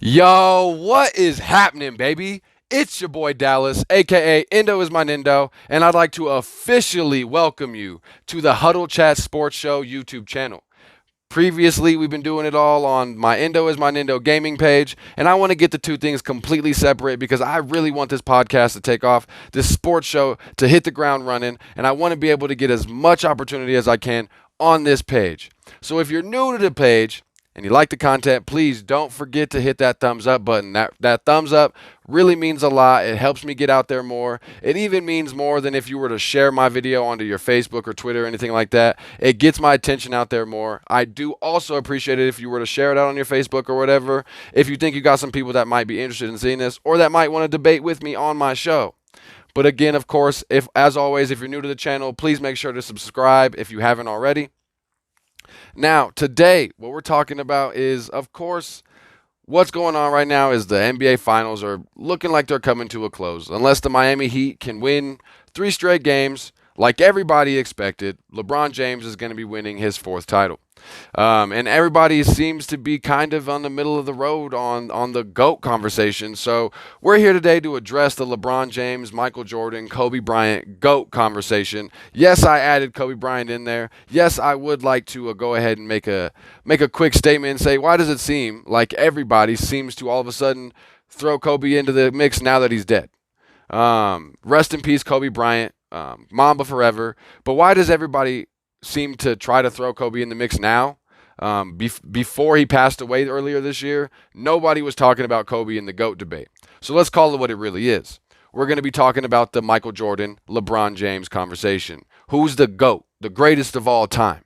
Yo, what is happening, baby? It's your boy Dallas, aka Indo is my Nindo, and I'd like to officially welcome you to the Huddle Chat Sports Show YouTube channel. Previously, we've been doing it all on my Indo is my Nindo gaming page, and I want to get the two things completely separate because I really want this podcast to take off, this sports show to hit the ground running, and I want to be able to get as much opportunity as I can on this page. So if you're new to the page, and you like the content, please don't forget to hit that thumbs up button. That thumbs up really means a lot. It helps me get out there more. It even means more than if you were to share my video onto your Facebook or Twitter or anything like that. It gets my attention out there more. I do also appreciate it if you were to share it out on your Facebook or whatever, if you think you got some people that might be interested in seeing this or that might want to debate with me on my show. But again, of course, as always, if you're new to the channel, please make sure to subscribe if you haven't already. Now, today, what we're talking about is, of course, what's going on right now is the NBA Finals are looking like they're coming to a close. Unless the Miami Heat can win 3 straight games, like everybody expected, LeBron James is going to be winning his 4th title. And everybody seems to be kind of on the middle of the road on the GOAT conversation. So we're here today to address the LeBron James, Michael Jordan, Kobe Bryant GOAT conversation. Yes, I added Kobe Bryant in there. Yes, I would like to go ahead and make a quick statement and say, why does it seem like everybody seems to all of a sudden throw Kobe into the mix now that he's dead? Rest in peace, Kobe Bryant. Mamba forever. But why does everybody seem to try to throw Kobe in the mix now? Before he passed away earlier this year, nobody was talking about Kobe in the GOAT debate. So let's call it what it really is. We're going to be talking about the Michael Jordan, LeBron James conversation. Who's the GOAT, the greatest of all time?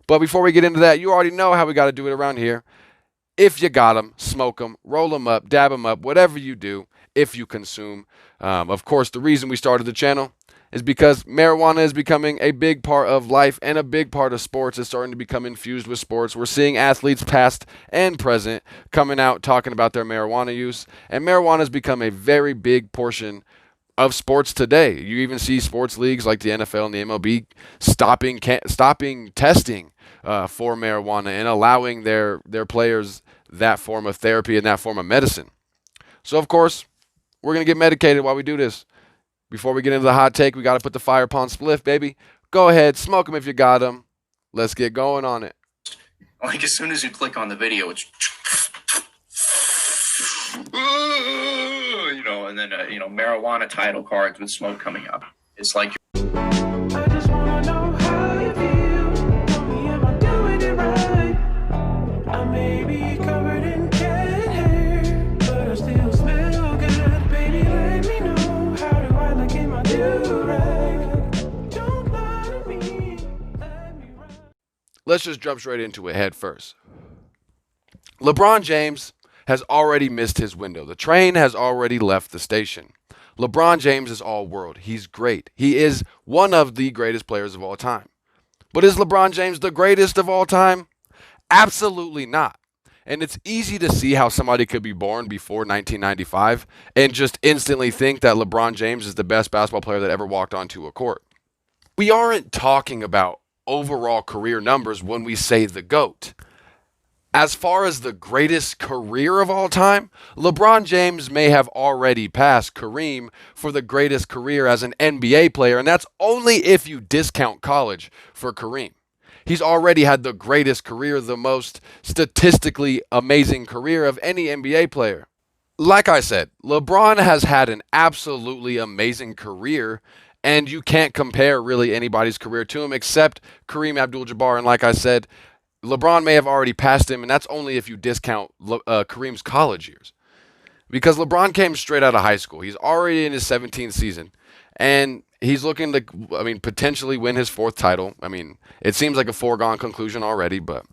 But before we get into that, you already know how we got to do it around here. If you got them, smoke them, roll them up, dab them up, whatever you do, if you consume. Of course, the reason we started the channel is because marijuana is becoming a big part of life and a big part of sports. It's starting to become infused with sports. We're seeing athletes past and present coming out talking about their marijuana use. And marijuana has become a very big portion of sports today. You even see sports leagues like the NFL and the MLB stopping testing for marijuana and allowing their players that form of therapy and that form of medicine. So, of course, we're going to get medicated while we do this. Before we get into the hot take, we got to put the fire upon spliff, baby. Go ahead, smoke them if you got them. Let's get going on it. Like, as soon as you click on the video, it's and then marijuana title cards with smoke coming up. It's like I just wanna know how you feel. Tell me, am I doing it right? I may be covered in cat hair, but I still smell good. Baby, let me know, how do I like in my do-rag? Don't lie to me, let me ride. Let's just jump straight into it head first. LeBron James has already missed his window. The train has already left the station. LeBron James is all world. He's great. He is one of the greatest players of all time. But is LeBron James the greatest of all time? Absolutely not. And it's easy to see how somebody could be born before 1995 and just instantly think that LeBron James is the best basketball player that ever walked onto a court. We aren't talking about overall career numbers when we say the GOAT. As far as the greatest career of all time, LeBron James may have already passed Kareem for the greatest career as an NBA player, and that's only if you discount college for Kareem. He's already had the greatest career, the most statistically amazing career of any NBA player. Like I said, LeBron has had an absolutely amazing career, and you can't compare really anybody's career to him except Kareem Abdul-Jabbar, and like I said, LeBron may have already passed him, and that's only if you discount Kareem's college years. Because LeBron came straight out of high school. He's already in his 17th season, and he's looking to, potentially win his 4th title. It seems like a foregone conclusion already, but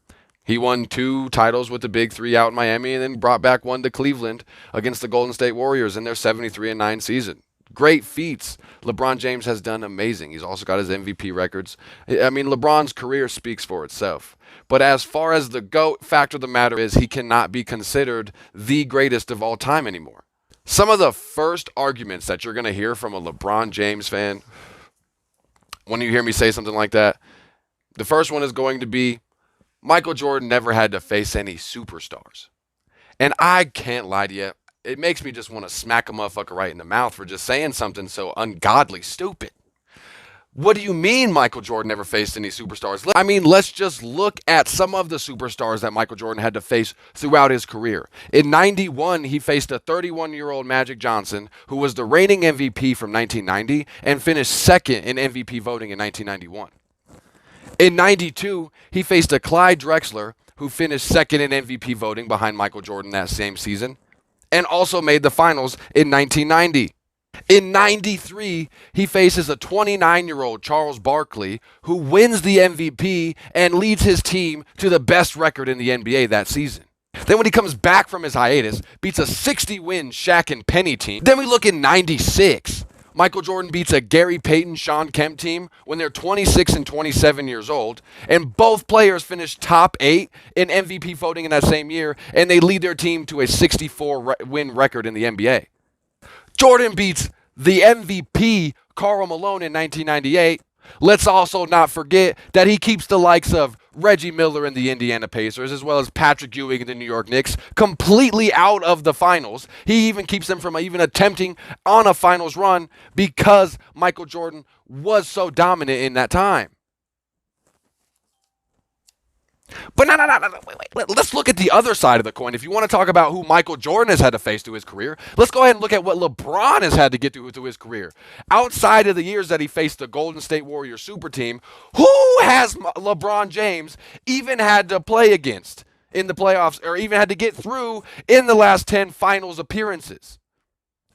he won 2 titles with the Big 3 out in Miami and then brought back one to Cleveland against the Golden State Warriors in their 73-9 season. Great feats. LeBron James has done amazing. He's also got his MVP records. LeBron's career speaks for itself. But as far as the GOAT, fact of the matter is he cannot be considered the greatest of all time anymore. Some of the first arguments that you're going to hear from a LeBron James fan when you hear me say something like that, the first one is going to be, Michael Jordan never had to face any superstars. And I can't lie to you, it makes me just want to smack a motherfucker right in the mouth for just saying something so ungodly stupid. What do you mean Michael Jordan never faced any superstars? I mean, let's just look at some of the superstars that Michael Jordan had to face throughout his career. In 91, he faced a 31-year-old Magic Johnson, who was the reigning MVP from 1990 and finished second in MVP voting in 1991. In 92, he faced a Clyde Drexler, who finished second in MVP voting behind Michael Jordan that same season, and also made the finals in 1990. In 93, he faces a 29-year-old Charles Barkley, who wins the MVP and leads his team to the best record in the NBA that season. Then when he comes back from his hiatus, beats a 60-win Shaq and Penny team. Then we look in 96. Michael Jordan beats a Gary Payton, Sean Kemp team when they're 26 and 27 years old, and both players finish top 8 in MVP voting in that same year, and they lead their team to a 64-win record in the NBA. Jordan beats the MVP Karl Malone in 1998. Let's also not forget that he keeps the likes of Reggie Miller in the Indiana Pacers, as well as Patrick Ewing in the New York Knicks, completely out of the finals. He even keeps them from even attempting on a finals run because Michael Jordan was so dominant in that time. But no, wait. Let's look at the other side of the coin. If you want to talk about who Michael Jordan has had to face through his career, let's go ahead and look at what LeBron has had to get through his career. Outside of the years that he faced the Golden State Warriors super team, who has LeBron James even had to play against in the playoffs, or even had to get through in the last 10 finals appearances?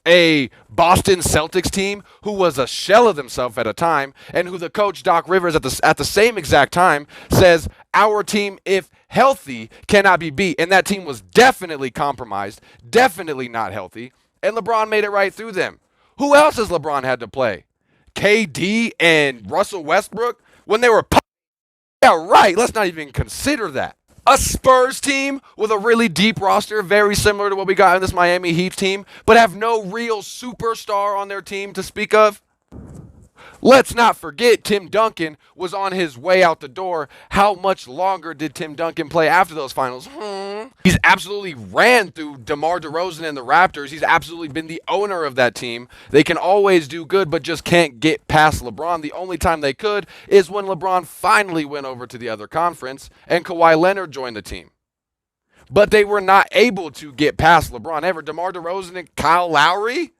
A Boston Celtics team who was a shell of themselves at a time, and who the coach Doc Rivers at the same exact time says, our team, if healthy, cannot be beat. And that team was definitely compromised, definitely not healthy, and LeBron made it right through them. Who else has LeBron had to play? KD and Russell Westbrook when they were yeah, right. Let's not even consider that. A Spurs team with a really deep roster, very similar to what we got in this Miami Heat team, but have no real superstar on their team to speak of. Let's not forget Tim Duncan was on his way out the door. How much longer did Tim Duncan play after those finals? He's absolutely ran through DeMar DeRozan and the Raptors. He's absolutely been the owner of that team. They can always do good, but just can't get past LeBron. The only time they could is when LeBron finally went over to the other conference and Kawhi Leonard joined the team. But they were not able to get past LeBron ever. DeMar DeRozan and Kyle Lowry?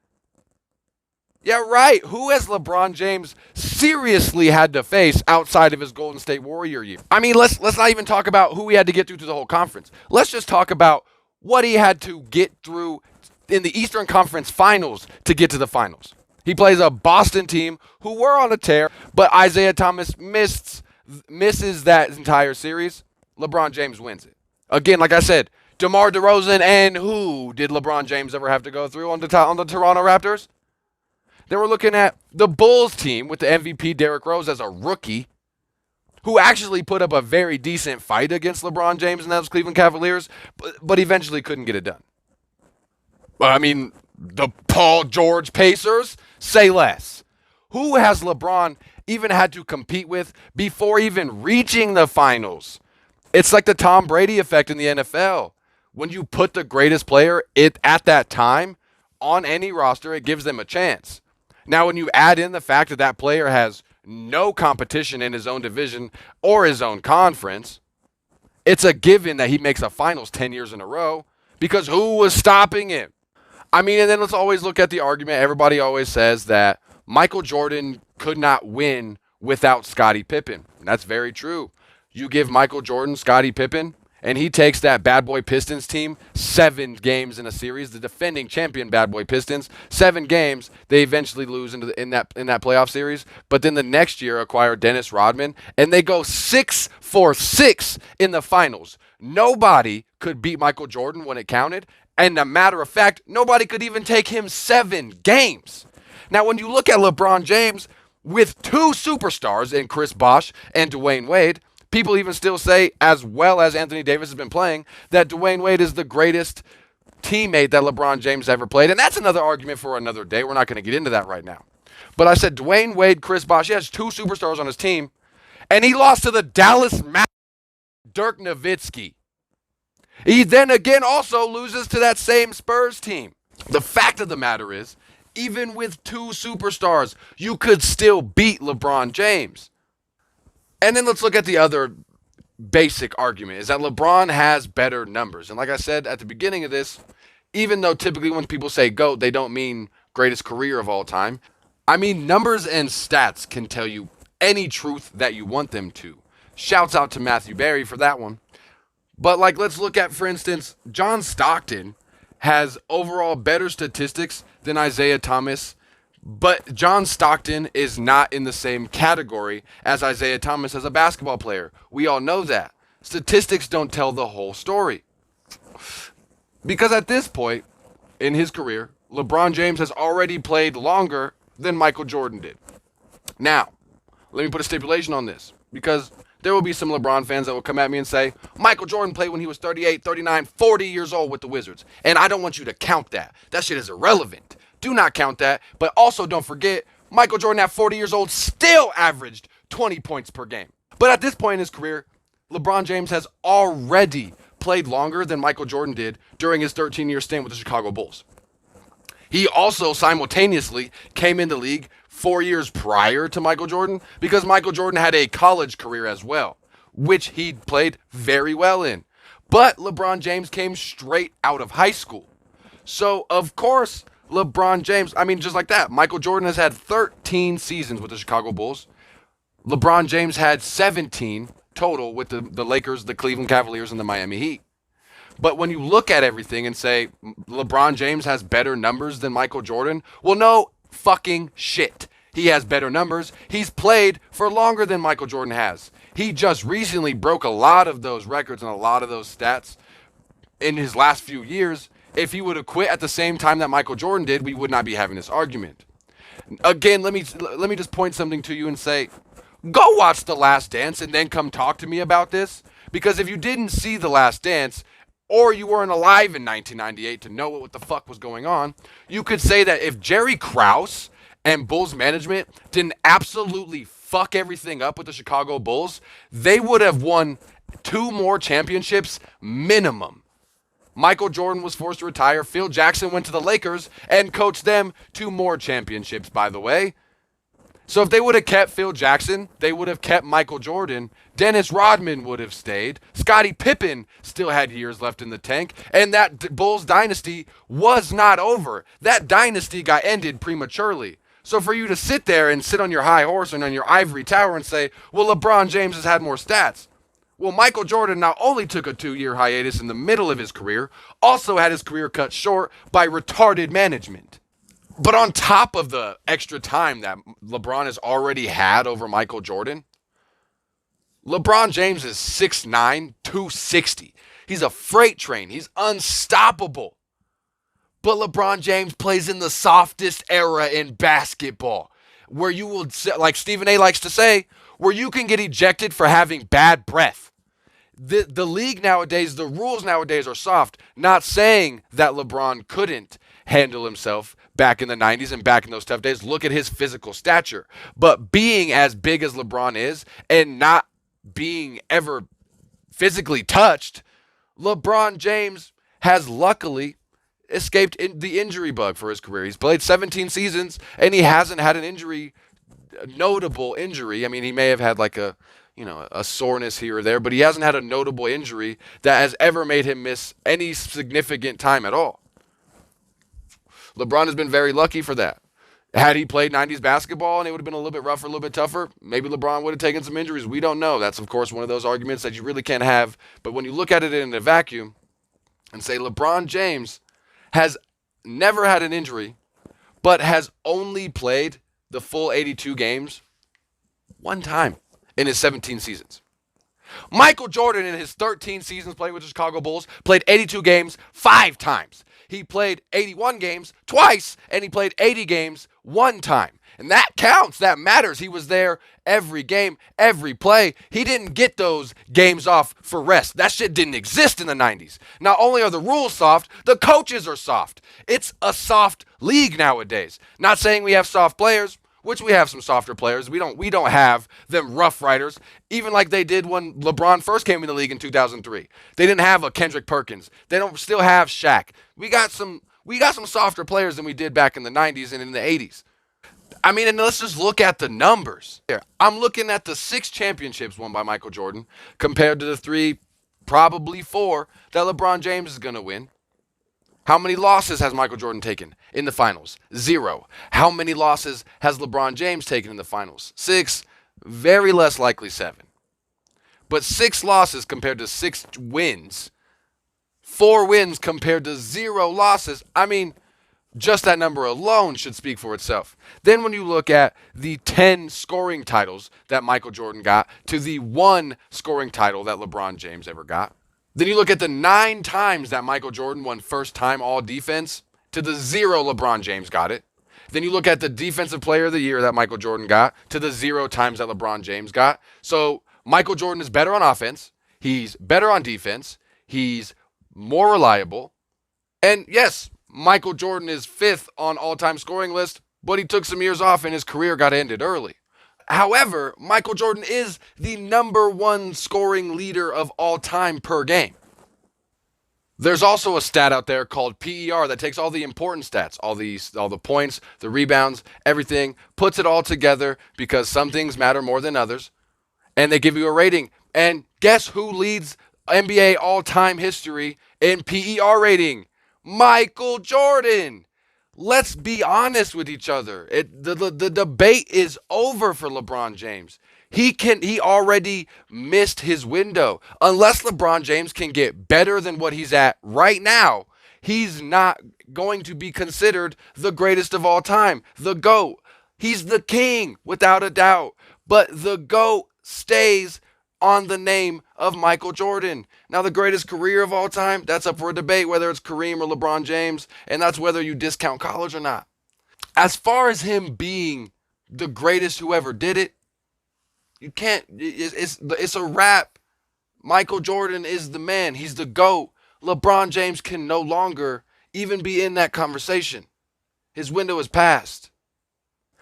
Yeah, right. Who has LeBron James seriously had to face outside of his Golden State Warrior year? I mean, let's not even talk about who he had to get through the whole conference. Let's just talk about what he had to get through in the Eastern Conference Finals to get to the finals. He plays a Boston team who were on a tear, but Isaiah Thomas misses that entire series. LeBron James wins it. Again, like I said, DeMar DeRozan, and who did LeBron James ever have to go through on the Toronto Raptors? Then we're looking at the Bulls team with the MVP Derrick Rose as a rookie, who actually put up a very decent fight against LeBron James and those Cleveland Cavaliers, but eventually couldn't get it done. I mean, the Paul George Pacers, say less. Who has LeBron even had to compete with before even reaching the finals? It's like the Tom Brady effect in the NFL. When you put the greatest player at that time on any roster, it gives them a chance. Now, when you add in the fact that that player has no competition in his own division or his own conference, it's a given that he makes a finals 10 years in a row, because who was stopping him? I mean, and then let's always look at the argument. Everybody always says that Michael Jordan could not win without Scottie Pippen. And that's very true. You give Michael Jordan Scottie Pippen, and he takes that Bad Boy Pistons team 7 games in a series, the defending champion Bad Boy Pistons, 7 games. They eventually lose in that playoff series, but then the next year acquire Dennis Rodman, and they go 6-for-6 in the finals. Nobody could beat Michael Jordan when it counted, and a matter of fact, nobody could even take him 7 games. Now, when you look at LeBron James with 2 superstars in Chris Bosh and Dwayne Wade, people even still say, as well as Anthony Davis has been playing, that Dwayne Wade is the greatest teammate that LeBron James ever played. And that's another argument for another day. We're not going to get into that right now. But I said Dwayne Wade, Chris Bosh, he has 2 superstars on his team, and he lost to the Dallas Mavericks, Dirk Nowitzki. He then again also loses to that same Spurs team. The fact of the matter is, even with two superstars, you could still beat LeBron James. And then let's look at the other basic argument, is that LeBron has better numbers. And like I said at the beginning of this, even though typically when people say GOAT, they don't mean greatest career of all time. I mean, numbers and stats can tell you any truth that you want them to. Shouts out to Matthew Berry for that one. But like, let's look at, for instance, John Stockton has overall better statistics than Isaiah Thomas, but John Stockton is not in the same category as Isaiah Thomas as a basketball player. We all know that. Statistics don't tell the whole story. Because at this point in his career, LeBron James has already played longer than Michael Jordan did. Now, let me put a stipulation on this, because there will be some LeBron fans that will come at me and say, Michael Jordan played when he was 38, 39, 40 years old with the Wizards. And I don't want you to count that. That shit is irrelevant. Do not count that. But also don't forget, Michael Jordan at 40 years old still averaged 20 points per game. But at this point in his career, LeBron James has already played longer than Michael Jordan did during his 13-year stint with the Chicago Bulls. He also simultaneously came in the league 4 years prior to Michael Jordan, because Michael Jordan had a college career as well, which he played very well in. But LeBron James came straight out of high school. So, of course, LeBron James, just like that, Michael Jordan has had 13 seasons with the Chicago Bulls. LeBron James had 17 total with the Lakers, the Cleveland Cavaliers, and the Miami Heat. But when you look at everything and say LeBron James has better numbers than Michael Jordan, well, no fucking shit. He has better numbers. He's played for longer than Michael Jordan has. He just recently broke a lot of those records and a lot of those stats in his last few years. If he would have quit at the same time that Michael Jordan did, we would not be having this argument. Again, let me just point something to you and say, go watch The Last Dance and then come talk to me about this. Because if you didn't see The Last Dance, or you weren't alive in 1998 to know what the fuck was going on, you could say that if Jerry Krause and Bulls management didn't absolutely fuck everything up with the Chicago Bulls, they would have won 2 more championships minimum. Michael Jordan was forced to retire. Phil Jackson went to the Lakers and coached them 2 more championships, by the way. So if they would have kept Phil Jackson, they would have kept Michael Jordan. Dennis Rodman would have stayed. Scottie Pippen still had years left in the tank. And that Bulls dynasty was not over. That dynasty got ended prematurely. So for you to sit there and sit on your high horse and on your ivory tower and say, well, LeBron James has had more stats. Well, Michael Jordan not only took a 2-year hiatus in the middle of his career, also had his career cut short by retarded management. But on top of the extra time that LeBron has already had over Michael Jordan, LeBron James is 6'9", 260. He's a freight train. He's unstoppable. But LeBron James plays in the softest era in basketball, where you will, like Stephen A. likes to say, where you can get ejected for having bad breath. The league nowadays, the rules nowadays are soft. Not saying that LeBron couldn't handle himself back in the 90s and back in those tough days. Look at his physical stature. But being as big as LeBron is and not being ever physically touched, LeBron James has luckily escaped the injury bug for his career. He's played 17 seasons and he hasn't had an injury, a notable injury. I mean, he may have had like a soreness here or there, but he hasn't had a notable injury that has ever made him miss any significant time at all. LeBron has been very lucky for that. Had he played 90s basketball and it would have been a little bit rougher, a little bit tougher, maybe LeBron would have taken some injuries. We don't know. That's, of course, one of those arguments that you really can't have. But when you look at it in a vacuum and say LeBron James has never had an injury, but has only played the full 82 games one time in his 17 seasons. Michael Jordan, in his 13 seasons playing with the Chicago Bulls, played 82 games 5 times. He played 81 games twice, and he played 80 games 1 time. And that counts. That matters. He was there every game, every play. He didn't get those games off for rest. That shit didn't exist in the 90s. Not only are the rules soft, the coaches are soft. It's a soft league nowadays. Not saying we have soft players. which we have some softer players. We don't have them rough riders, even like they did when LeBron first came in the league in 2003. They didn't have a Kendrick Perkins. They don't still have Shaq. We got some softer players than we did back in the 90s and in the 80s. I mean, and let's just look at the numbers. Here, I'm looking at the 6 championships won by Michael Jordan compared to the 3, probably 4, that LeBron James is going to win. How many losses has Michael Jordan taken in the finals? 0. How many losses has LeBron James taken in the finals? 6. Very less likely 7. But 6 losses compared to 6 wins. 4 wins compared to 0 losses. I mean, just that number alone should speak for itself. Then when you look at the 10 scoring titles that Michael Jordan got to the 1 scoring title that LeBron James ever got, then you look at the 9 times that Michael Jordan won first time all defense to the 0 LeBron James got it. Then you look at the defensive player of the year that Michael Jordan got to the 0 times that LeBron James got. So Michael Jordan is better on offense. He's better on defense. He's more reliable. And yes, Michael Jordan is 5th on all-time scoring list, but he took some years off and his career got ended early. However, Michael Jordan is the number 1 scoring leader of all time per game. There's also a stat out there called PER that takes all the important stats, all the points, the rebounds, everything, puts it all together because some things matter more than others, and they give you a rating. And guess who leads NBA all-time history in PER rating? Michael Jordan. Let's be honest with each other. The debate is over for LeBron James. He already missed his window. Unless LeBron James can get better than what he's at right now, he's not going to be considered the greatest of all time, the GOAT. He's the king, without a doubt. But the GOAT stays on the name of Michael Jordan. Now, the greatest career of all time, that's up for a debate, whether it's Kareem or LeBron James, and that's whether you discount college or not. As far as him being the greatest who ever did it, you can't, it's a wrap. Michael Jordan is the man. He's the GOAT. LeBron James can no longer even be in that conversation. His window is passed.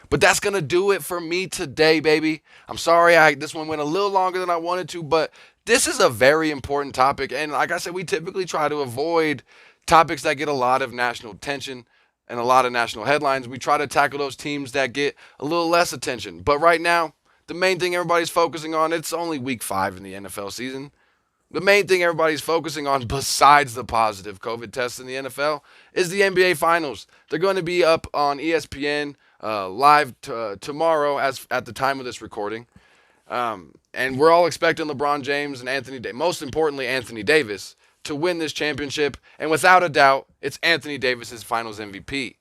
But that's going to do it for me today, baby. I'm sorry this one went a little longer than I wanted to, but this is a very important topic. And like I said, we typically try to avoid topics that get a lot of national attention and a lot of national headlines. We try to tackle those teams that get a little less attention. But right now, the main thing everybody's focusing on, it's only week 5 in the NFL season. The main thing everybody's focusing on, besides the positive COVID tests in the NFL, is the NBA Finals. They're going to be up on ESPN live tomorrow at the time of this recording. And we're all expecting LeBron James and most importantly, Anthony Davis, to win this championship. And without a doubt, it's Anthony Davis's Finals MVP.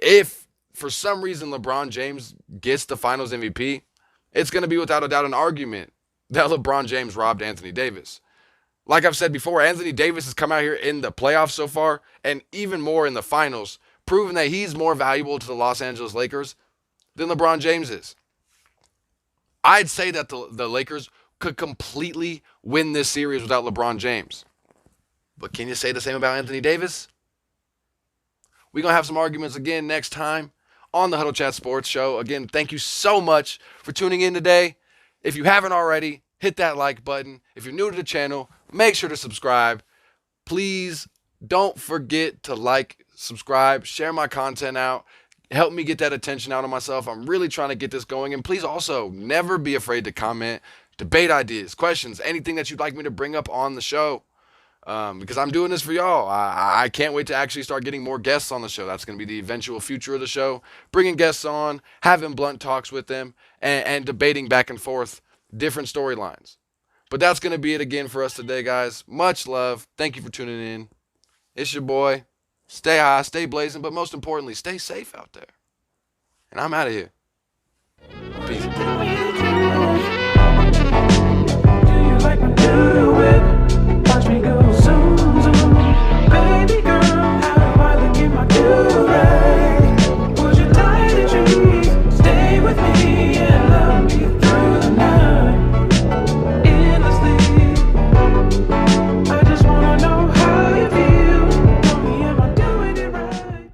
If for some reason LeBron James gets the Finals MVP, it's going to be without a doubt an argument that LeBron James robbed Anthony Davis. Like I've said before, Anthony Davis has come out here in the playoffs so far, and even more in the finals, proving that he's more valuable to the Los Angeles Lakers than LeBron James is. I'd say that the Lakers could completely win this series without LeBron James. But can you say the same about Anthony Davis? We're going to have some arguments again next time on the Huddle Chat Sports Show. Again, thank you so much for tuning in today. If you haven't already, hit that like button. If you're new to the channel, make sure to subscribe. Please don't forget to like, subscribe, share my content out. Help me get that attention out of myself. I'm really trying to get this going. And please also never be afraid to comment, debate ideas, questions, anything that you'd like me to bring up on the show. Because I'm doing this for y'all. I can't wait to actually start getting more guests on the show. That's going to be the eventual future of the show. Bringing guests on, having blunt talks with them, and debating back and forth different storylines. But that's going to be it again for us today, guys. Much love. Thank you for tuning in. It's your boy. Stay high, stay blazing, but most importantly, stay safe out there. And I'm out of here. Peace.